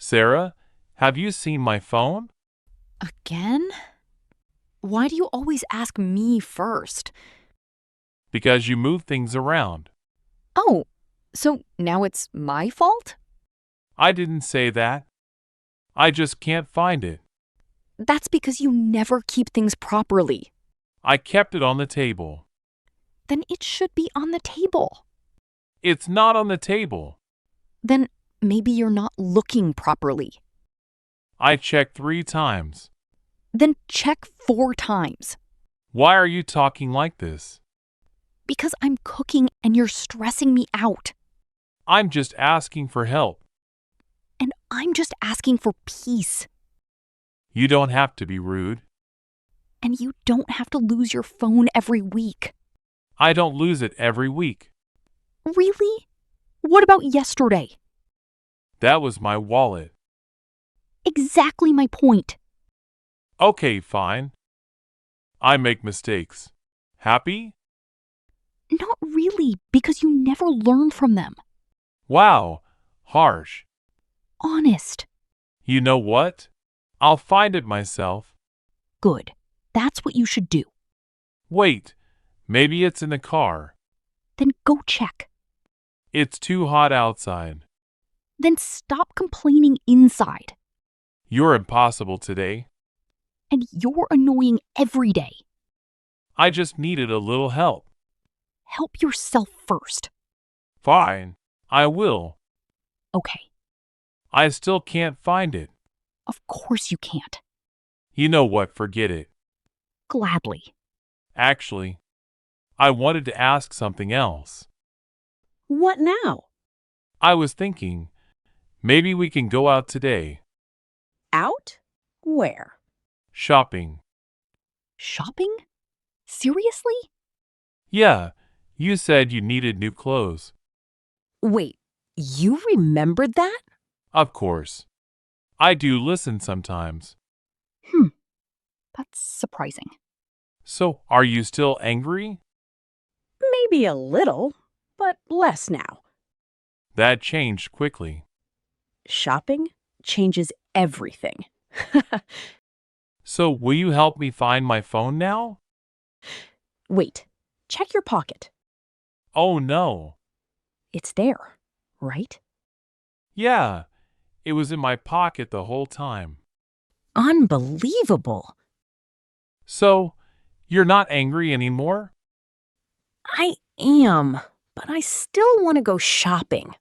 Sarah, have you seen my phone? Again? Why do you always ask me first? Because you move things around. Oh, so now it's my fault? I didn't say that. I just can't find it. That's because you never keep things properly. I kept it on the table. Then it should be on the table. It's not on the table. Then maybe you're not looking properly. I checked 3 times. Then check 4 times. Why are you talking like this? Because I'm cooking and you're stressing me out. I'm just asking for help. And I'm just asking for peace. You don't have to be rude. And you don't have to lose your phone every week. I don't lose it every week. Really? What about yesterday? That was my wallet. Exactly my point. Okay, fine. I make mistakes. Happy? Not really, because you never learn from them. Wow, harsh. Honest. You know what? I'll find it myself. Good. That's what you should do. Wait, maybe it's in the car. Then go check. It's too hot outside. Then stop complaining inside. You're impossible today. And you're annoying every day. I just needed a little help. Help yourself first. Fine, I will. Okay, I still can't find it. of course you can't. You know what, forget it. Gladly. Actually, I wanted to ask something else. What now? I was thinking, maybe we can go out today. Out? Where? Shopping. Shopping? Seriously? Yeah, you said you needed new clothes. Wait, you remembered that? Of course. I do listen sometimes. That's surprising. So, are you still angry? Maybe a little, but less now. That changed quickly. Shopping changes everything. So, will you help me find my phone now? Wait, check your pocket. Oh no. It's there, right? Yeah, it was in my pocket the whole time. Unbelievable. So, you're not angry anymore? I am, but I still want to go shopping.